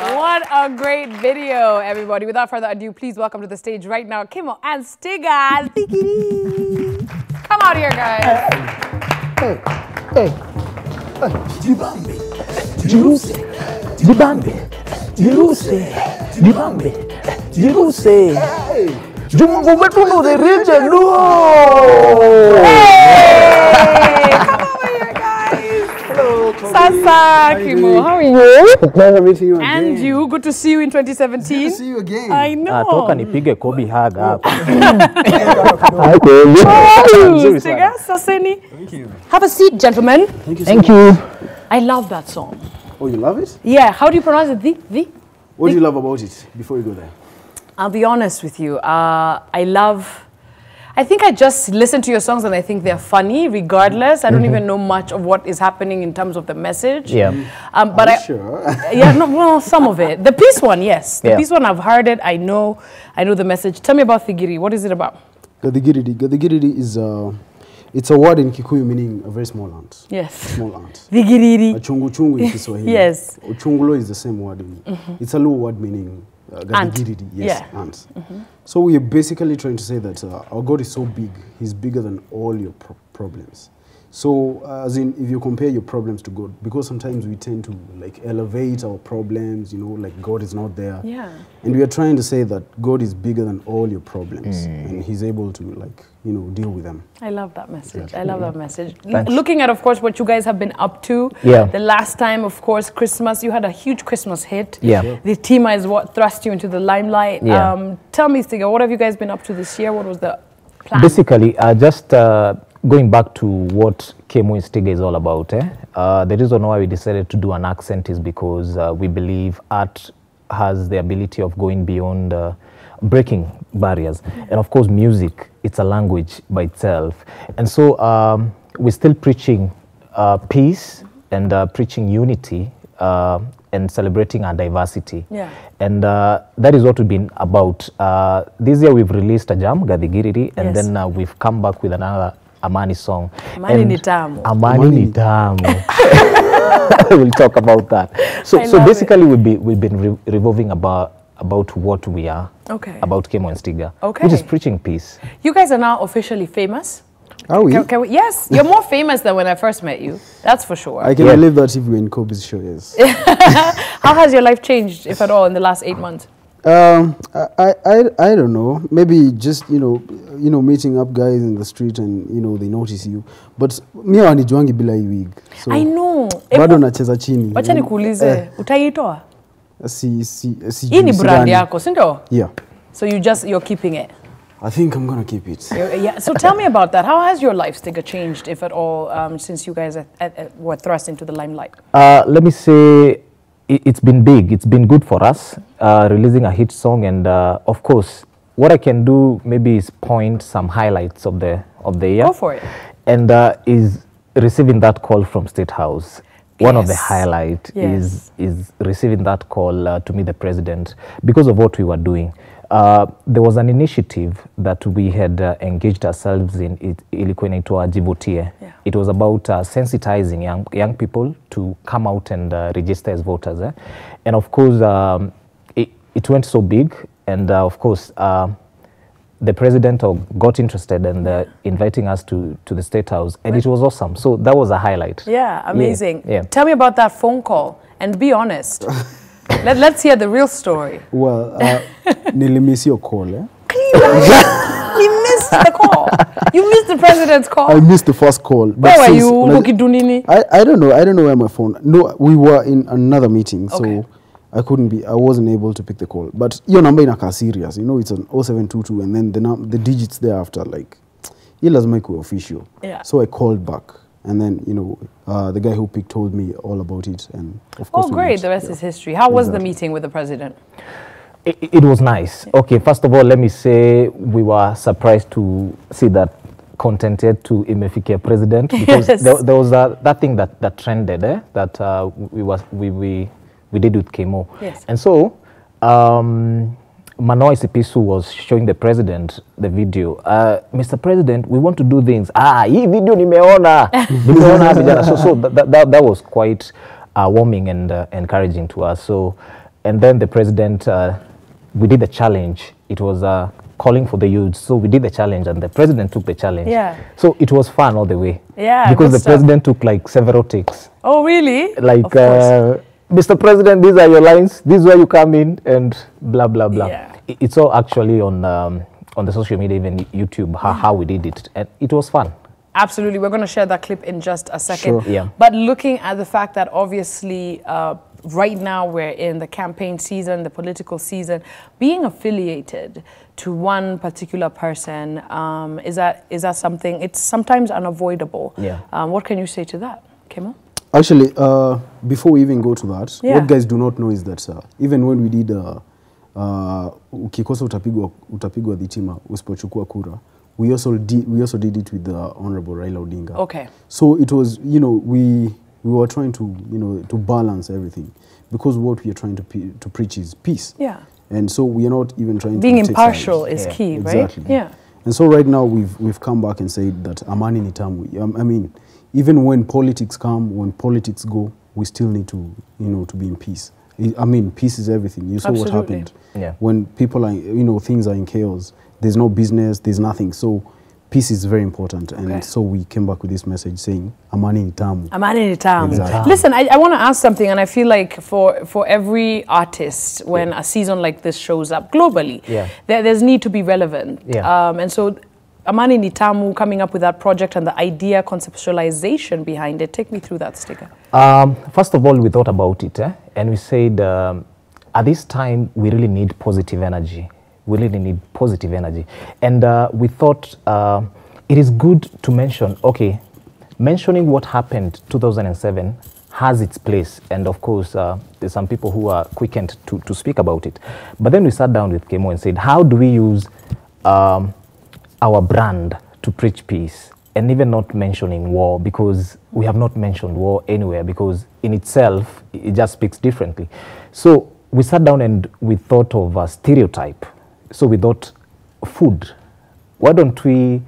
What a great video, everybody. Without further ado, please welcome to the stage right now, Kymo and Stigah. Come out here, guys. Hey. Jibambe. Jiruse. Jibambe. Jiruse. Jibambe. Jiruse. Jumbo Betuno the region. Hey! Come over here, guys. Hello, Sasa, Kymo, how are you? Pleasure meeting you again. And you, good to see you in 2017. Good to see you again. I know. Toka nipige Kobi Kihara. Stigah, Saseni. Thank you. Have a seat, gentlemen. Thank you. I love that song. Oh, you love it? Yeah, how do you pronounce it? The? What do you love about it before you go there? I'll be honest with you. I think I just listen to your songs and I think they're funny regardless. I don't even know much of what is happening in terms of the message. Yeah. But Sure. Yeah, no, well, some of it. The peace one, yes. The peace one, I've heard it. I know the message. Tell me about Thigiri. What is it about? Gathigiriri. Gathigiriri is it's a word in Kikuyu meaning a very small ant. Yes. Small ant. Thigiriri. Chungu in Kiswahili. Yes. Uchungulo is the same word. It's a low word meaning Gathigiriri. Yes, yeah. ants. So we are basically trying to say that our God is so big, He's bigger than all your problems. So as in, if you compare your problems to God, because sometimes we tend to like elevate our problems, you know, like God is not there. Yeah. And we are trying to say that God is bigger than all your problems, and He's able to like, you know, deal with them. I love that message. I love that message. Looking at, of course, what you guys have been up to. Yeah. The last time, of course, Christmas, you had a huge Christmas hit. Yeah. Sure. The team is what thrust you into the limelight. Yeah. Tell me, Stigah, what have you guys been up to this year? What was the plan? Basically, just going back to what Kymo and Stigah is all about. The reason why we decided to do an accent is because we believe art has the ability of going beyond breaking barriers. And of course, music, it's a language by itself. And so we're still preaching peace and preaching unity and celebrating our diversity. Yeah. And that is what we've been about. This year we've released a jam, Gathigiriri, and then we've come back with another Amani song. Amani ni tamu. Amani ni tamu. We'll talk about that. So basically we've been revolving about what we are, about Kymo and Stigah, which is preaching peace. You guys are now officially famous. Are we? Can we? Yes, you're more famous than when I first met you. That's for sure. I can believe that if we're in Kobi's show, yes. How has your life changed, if at all, in the last 8 months? I don't know. Maybe just you know meeting up guys in the street and you know they notice you. But me wanijuangi bila hii wig. So I know. Bado nacheza chini. Wacha nikuulize, utaitoa? Si. Hii ni brand yako, si ndio? Yeah. So you're keeping it. I think I'm gonna keep it. Yeah. So tell me about that. How has your life, Stigah, changed, if at all, since you guys were thrust into the limelight? Let me say, it's been big. It's been good for us, releasing a hit song, and of course, what I can do maybe is point some highlights of the year. Go for it. And is receiving that call from State House. One of the highlights is receiving that call to meet the president because of what we were doing. There was an initiative that we had engaged ourselves in. Ilikuwa inaitwa Jivotie. It was about sensitizing young people to come out and register as voters. And of course, it went so big. And of course, the president got interested in inviting us to the State House. And it was awesome. So that was a highlight. Yeah, amazing. Yeah. Tell me about that phone call. And be honest. Let's hear the real story. Well, nilimiss your call, eh? You missed the call. You missed the president's call. I missed the first call. Where were you? I don't know. I don't know where my phone. No, we were in another meeting, so I couldn't be. I wasn't able to pick the call. But your number inaka serious. You know, it's an 0722, and then the digits thereafter, like, it lazima ikuwe official. Yeah. So I called back. And then, you know, the guy who picked told me all about it. And of course, great. The rest is history. How was the meeting with the president? It was nice. Okay, first of all, let me say we were surprised to see that contented to imefikia president because there was that thing that trended that we did with Kymo. Yes. And so Manoa Isipisu was showing the president the video. Mr. President, we want to do things. Hii video nimeona. So that was quite warming and encouraging to us. So And then the president, we did the challenge. It was calling for the youth. So we did the challenge and the president took the challenge. Yeah. So it was fun all the way. Yeah. Because the president took like several takes. Oh, really? Like, Mr. President, these are your lines. This is where you come in and blah, blah, blah. Yeah. It's all actually on the social media, even YouTube, how we did it. And it was fun. Absolutely. We're going to share that clip in just a second. Sure. Yeah. But looking at the fact that obviously right now we're in the campaign season, the political season, being affiliated to one particular person, is that something, it's sometimes unavoidable. Yeah. What can you say to that, Kymo? Actually, before we even go to that, Yeah. what guys do not know is that even when we did ukikosa utapigwa dhitima usipochukua kura, we also did it with the Honorable Raila Odinga. Okay. So it was, you know, we were trying to, you know, to balance everything, because what we are trying to preach is peace. Yeah. And so we are not even trying Being to take impartial sides. is key, right? Exactly. Yeah. And so right now we've come back and said that amani ni tamu. I mean, even when politics come, when politics go, we still need to, you know, to be in peace. I mean, peace is everything. You saw Absolutely. what happened. Yeah. When people are, you know, things are in chaos, there's no business, there's nothing. So peace is very important. Okay. And so we came back with this message saying, amani ni tamu. Amani ni tamu. Exactly. Listen, I want to ask something, and I feel like for every artist, when a season like this shows up globally, Yeah. there's need to be relevant. Yeah. And so Amani ni tamu, coming up with that project and the idea, conceptualization behind it. Take me through that, Stigah. First of all, we thought about it, and we said, at this time, we really need positive energy. We really need positive energy. And we thought it is good to mention, okay, mentioning what happened 2007 has its place. And of course, there's some people who are quickened to speak about it. But then we sat down with Kymo and said, how do we use our brand to preach peace, and even not mentioning war, because we have not mentioned war anywhere, because in itself, it just speaks differently. So we sat down and we thought of a stereotype. So we thought, food. Why don't we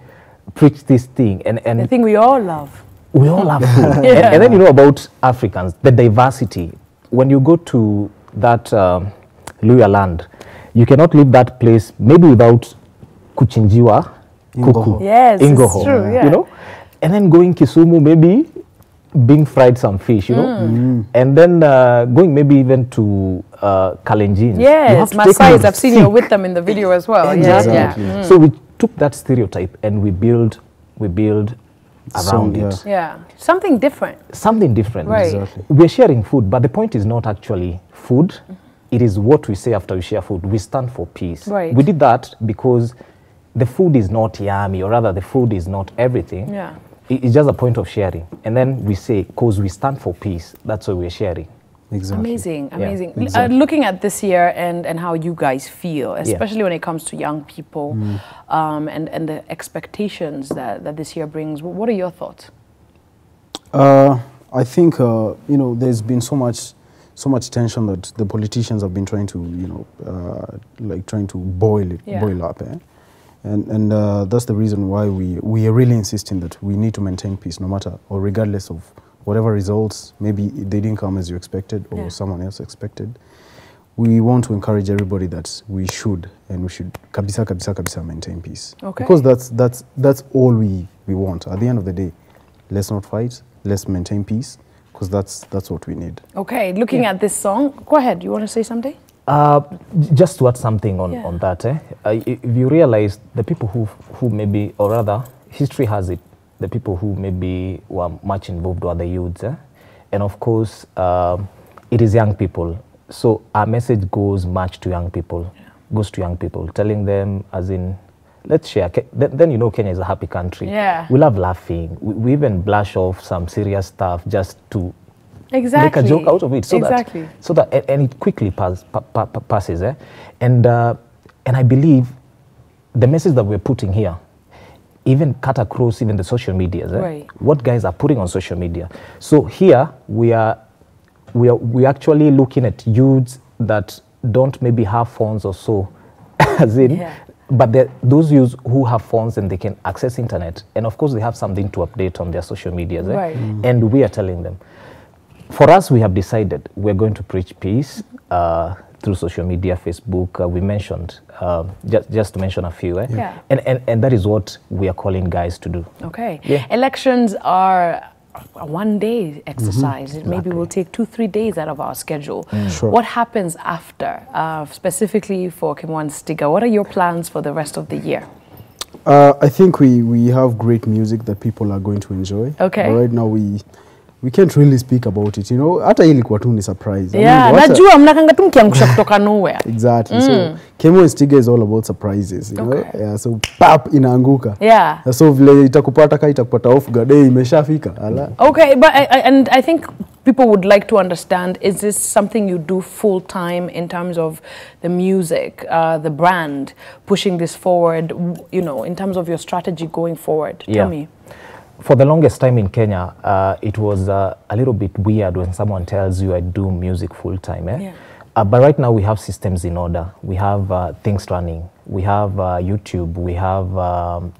preach this thing? And The thing we all love. we all have food. Yeah. And then you know about Africans, the diversity. When you go to that Luya land, you cannot leave that place maybe without kuchinjiwa, kuku. Yes, it's Ingoho, true, yeah. you know? And then going Kisumu, maybe being fried some fish, you know? And then going maybe even to Kalenjin. Yes, Maasais, I've seen you with them in the video as well. Exactly. Yeah. So we took that stereotype and we build around yeah. it. Yeah. Something different. Something different. Right. Exactly. We're sharing food, but the point is not actually food. It is what we say after we share food. We stand for peace. Right. We did that because the food is not yummy, or rather the food is not everything. Yeah. It's just a point of sharing. And then we say, because we stand for peace, that's why we're sharing. Exactly. Amazing, amazing. exactly. Looking at this year and how you guys feel, especially when it comes to young people and the expectations that this year brings, what are your thoughts? I think, you know, there's been so much tension that the politicians have been trying to, you know, like trying to boil up. And that's the reason why we are really insisting that we need to maintain peace, no matter or regardless of whatever results, maybe they didn't come as you expected or someone else expected. We want to encourage everybody that we should kabisa maintain peace. Okay. Because that's all we want. At the end of the day, let's not fight, let's maintain peace, because that's what we need. Okay, looking at this song, go ahead, you want to say something? Just to add something on that, if you realize the people who maybe, or rather, history has it, the people who maybe were much involved were the youths, and of course, it is young people. So our message goes much to young people, telling them as in, let's share. Then you know Kenya is a happy country. Yeah. We love laughing. We even blush off some serious stuff just to Exactly. make a joke out of it, so that and it quickly passes, and I believe the message that we're putting here even cut across even the social media, Right. what guys are putting on social media. So here we are actually looking at youths that don't maybe have phones or so, as in, but those youths who have phones and they can access internet, and of course they have something to update on their social media, Right. And we are telling them. For us, we have decided we're going to preach peace. through social media, Facebook, we mentioned, just to mention a few. Yeah. And that is what we are calling guys to do. Okay. Yeah. Elections are a one-day exercise. It maybe Exactly. will take 2-3 days out of our schedule. Sure. What happens after, specifically for Kymo and Stigah? What are your plans for the rest of the year? I think we have great music that people are going to enjoy. Okay. But right now we can't really speak about it, you know. Hata ilikuwa tu ni surprise. Yeah, najua mnakanga tu mkiangusha kutoka nowhere. Exactly. So Kymo and Stigah is all about surprises, you know. Yeah, so pap inaanguka. Yeah. So vile itakupata ka itakupata off guard, imeshafika. Ala. Okay, but I think people would like to understand, is this something you do full time in terms of the music, the brand, pushing this forward, you know, in terms of your strategy going forward? Yeah. Tell me. For the longest time in Kenya, it was a little bit weird when someone tells you I do music full time. Yeah. But right now we have systems in order. We have things running. We have YouTube. We have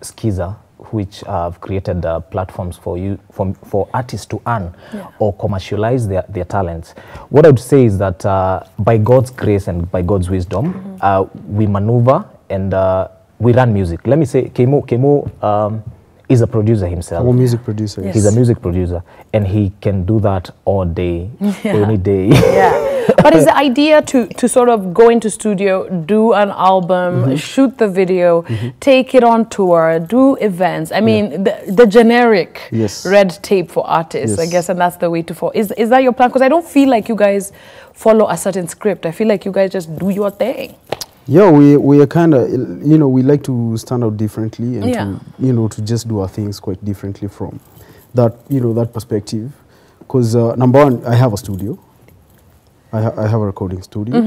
Skiza, which have created platforms for artists to earn or commercialize their talents. What I would say is that by God's grace and by God's wisdom, we maneuver and we run music. Let me say, Kymo is a producer himself. I'm a music producer. Yes. He's a music producer, and he can do that all day, any day. Yeah. But is the idea to sort of go into studio, do an album, shoot the video, take it on tour, do events? I mean, the generic red tape for artists, I guess, and that's the way to follow. Is that your plan? Because I don't feel like you guys follow a certain script. I feel like you guys just do your thing. Yeah, we are kind of, you know, we like to stand out differently and to, you know, to just do our things quite differently from that, you know, that perspective. Because number one, I have a studio. I have a recording studio.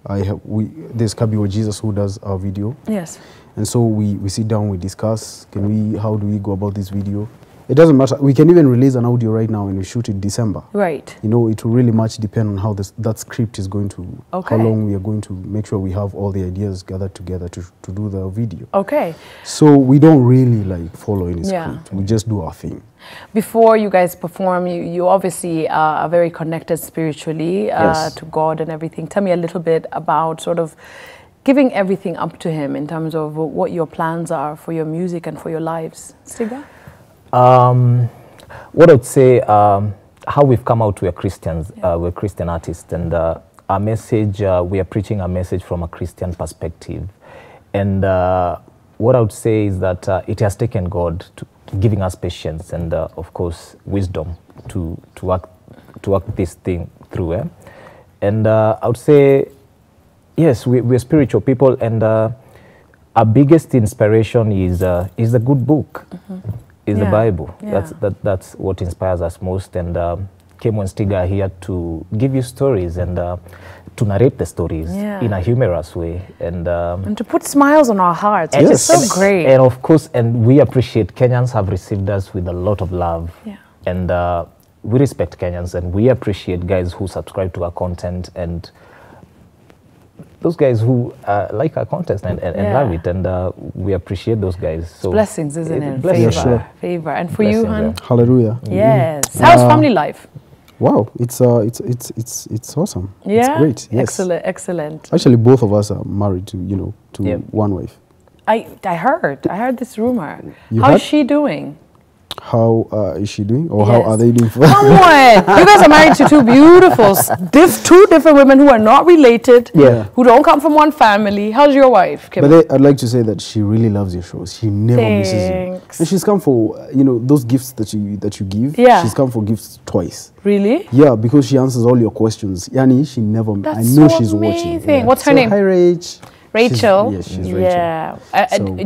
There's Kobi Jesus who does our video. Yes. And so we sit down, we discuss, how do we go about this video? It doesn't matter. We can even release an audio right now and we shoot it December. Right. You know, it will really much depend on how that script is going to, how long we are going to make sure we have all the ideas gathered together to do the video. Okay. So we don't really like follow any script. We just do our thing. Before you guys perform, you obviously are very connected spiritually to God and everything. Tell me a little bit about sort of giving everything up to Him in terms of what your plans are for your music and for your lives. Stigah? What I would say, how we've come out, we're Christians, we're Christian artists, and our message, we are preaching a message from a Christian perspective. And what I would say is that it has taken God to giving us patience and, of course, wisdom to work this thing through. And I would say, yes, we're spiritual people, and our biggest inspiration is the good book. Is the Bible. That's what inspires us most, and Kymo and Stigah are here to give you stories and to narrate the stories in a humorous way, and to put smiles on our hearts. It's so great. And of course, and we appreciate Kenyans have received us with a lot of love, and we respect Kenyans, and we appreciate guys who subscribe to our content and those guys who like our content and love it, and we appreciate those guys. So it's blessings, isn't it? Blessings. Favor. And for you, hon? Hallelujah. Yes. How's family life? Wow, it's awesome. Yeah, it's great. Yes. Excellent. Actually, both of us are married to one wife. I heard this rumor. You How's heard? she doing? How is she doing, or how are they doing? Come on, you guys are married to two beautiful, two different women who are not related, who don't come from one family. How's your wife, Kymo? But I'd like to say that she really loves your shows. She never misses you, and she's come for those gifts that you give. Yeah, she's come for gifts twice. Really? Yeah, because she answers all your questions. Yani, she never. That's I know so she's amazing. watching. Yeah. What's her name? Hi, Rach. Rachel. She's Rachel. Yeah.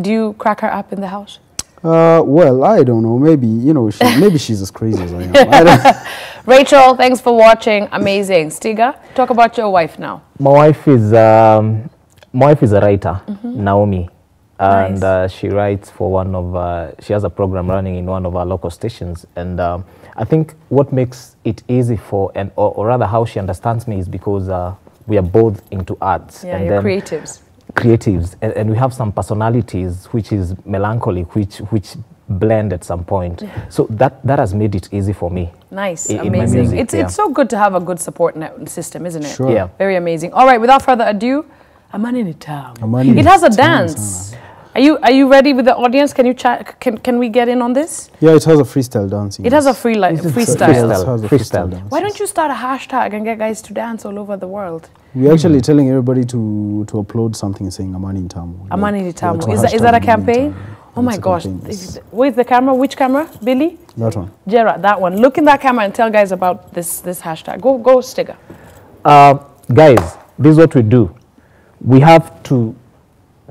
Do you crack her up in the house? Well, I don't know. Maybe, maybe she's as crazy as I am. I don't. Rachel, thanks for watching. Amazing. Stigah, talk about your wife now. My wife is a writer, Naomi, and she writes for she has a program running in one of our local stations. And I think what makes it easy or rather how she understands me is because we are both into arts. Yeah, and you're creatives. And we have some personalities which is melancholic, which blend at some point. So that has made it easy for me. Nice, in amazing. my music, It's so good to have a good support system, isn't it? Sure. Yeah. Very amazing. All right, without further ado, Amani ni tamu. Amani It has a ni tamu dance. Are you ready with the audience? Can you chat? Can we get in on this? Yeah, it has a freestyle dancing. It has a freestyle. Freestyle. dance. Why don't you start a hashtag and get guys to dance all over the world? We're actually telling everybody to upload something saying Amani ni tamu. Amani ni tamu. Yeah, Is that a campaign? Oh my It's a gosh. campaign. Where's the camera? Which camera? Billy? That one. Gerard, that one. Look in that camera and tell guys about this hashtag. Go Stigah. Guys, this is what we do. We have to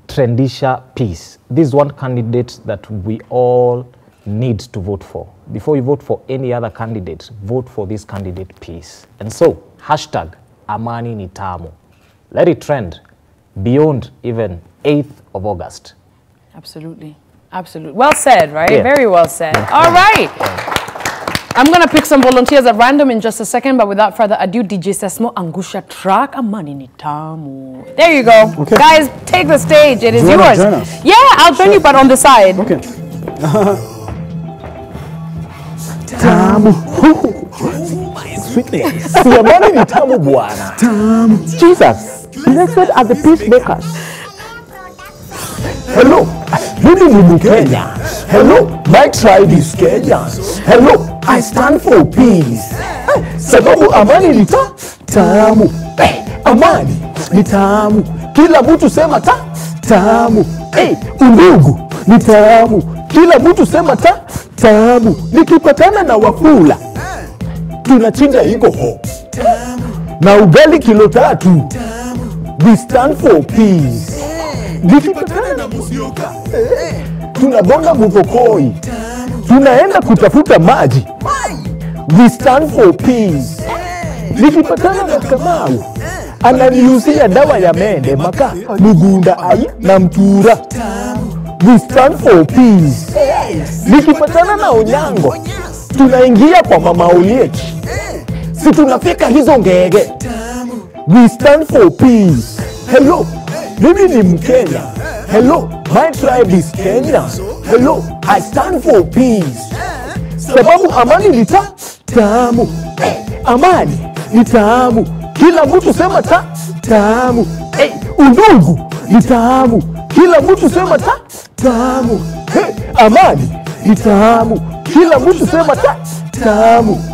trendisha peace. This is one candidate that we all need to vote for. Before you vote for any other candidate, vote for this candidate peace. And so, hashtag Amani ni tamu. Let it trend beyond even 8th of August. Absolutely. Absolutely. Well said, right? Yeah. Very well said. All right. I'm going to pick some volunteers at random in just a second, but without further ado, DJ Sesmo Angusha track Amani ni tamu. There you go. Okay. Guys, take the stage. It is Do you wanna yours. join us? Yeah, I'll join you, but on the side. Okay. Tamu. Sweetness. Amani ni tamu bwana. Tamu. Jesus. Blessed are the peacemakers. Hello, mimi ni Mkenya. Hello, my tribe is Kenyan. Hello, I stand for peace. Sababu amani ni tamu. Amani ni tamu. Kila mtu sema tamu. Undugu ni tamu. Kila mtu sema tamu. Nikipatana na Wafula tunachinja iko ho. Na ugali kilo 3. We stand for peace. Nikipatana na Musyoka tunabonga Muvokoi, tunaenda kutafuta maji. We stand for peace. Nikipatana na Kamau ananiuzia dawa ya mende, maka, mugunda ai na mtura. We stand for peace. Nikipatana na Onyango tunaingia kwa Mama Olieki, si tunafika hizo ngege. We stand for peace. Hello, mimi ni Mkenya. Hello, my tribe is Kenya. Hello, I stand for peace. Sababu amani ni tamu. Amani ni tamu. Kila mtu sema tamu. Undugu ni tamu. Kila mtu sema tamu. Amani ni tamu. Kila mtu sema tamu.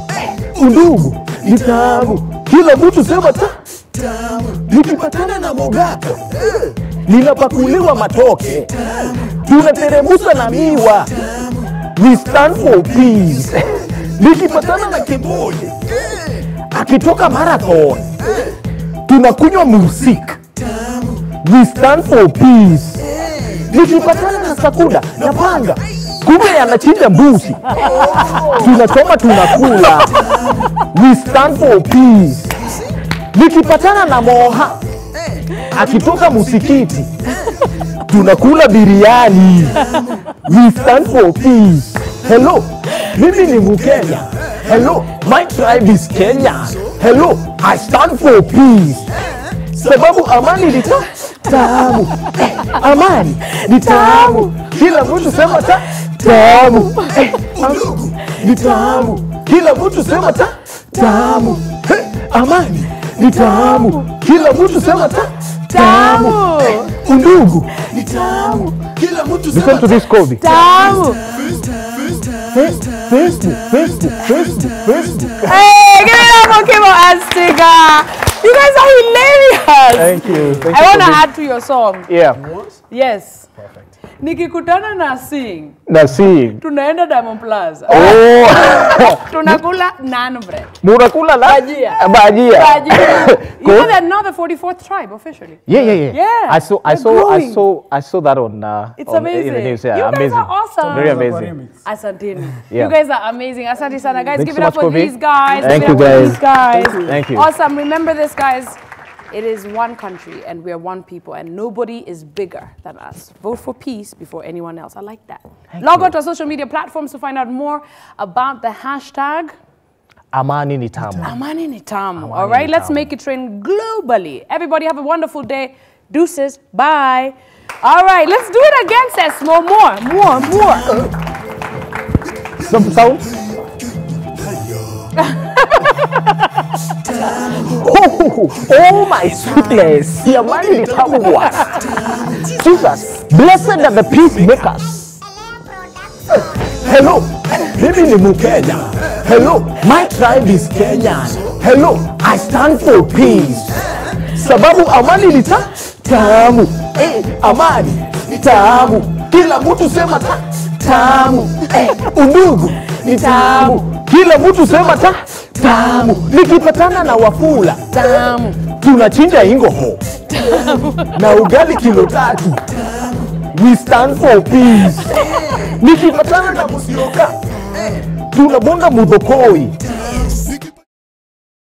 Undugu ni tamu. Kila mtu sema tamu. Nikipatana na Mogaka ninapakuliwa matoke, tunateremusa na miwa. We stand for peace. Nikipatana na Kiboi akitoka marathon tunakunywa musik. We stand for peace. Nikipatana na Sakuda na Panga kumbe anachinja mbuzi, tunachoma tunakula. We stand for peace. Nikipatana na Moha akitoka musikiti tunakula biriani. We stand for peace. Hello, mimi ni Mkenya. Hello, my tribe is Kenya. Hello, I stand for peace. Sababu amani ni tamu. Amani ni tamu. Kila mtu sema tamu. Undugu ni tamu. Kila mtu sema tamu. Amani ni tamu. Kila mtu sema tamu. Undugu ni tamu. Kila mtu sema Listen to this, Kobi. Tamu. Facebook. Hey, give it up for Kymo and Stigah. You guys are hilarious. Thank you. I want to add to your song. Yeah. Yes. Perfect. Nikikutana na sing, Na see. tunaenda Diamond Plaza. Oh. Tunakula naan bread. Murakula la? Bajia. Bajia. You know they're now the 44th tribe officially. Yeah. I saw that on It's on, amazing. in the news. You Yeah, guys amazing. are awesome. Very amazing. Asanteni. Yeah. You guys are amazing. Asante sana. Guys, Thanks give so it up much, for Kobi. these guys. Thank Give it you, up for guys. these guys. Thank you. Awesome. Remember this, guys. It is one country and we are one people and nobody is bigger than us. Vote for peace before anyone else. I like that. Log on to our social media platforms to find out more about the hashtag Amani ni tamu. Amani ni tamu. All right, let's make it trend globally. Everybody have a wonderful day. Deuces. Bye. All right, let's do it again, Sess. More. Some sound. Oh my sweetness, your money is Jesus, blessed are the peacemakers. Hello, baby ni Mukenya. Hello, my tribe is Kenyan. Hello, I stand for peace. Sababu amani ni tamu. Amani ni tamu. Kila mtu sema tamu. Undugu ni tamu. Kila mtu sema tamu. Nikipatana na Wafula tamu. Tunachinja ingoho na ugali kilo 3. We stand for peace. Nikipatana na Musyoka tunabonga mudhokoi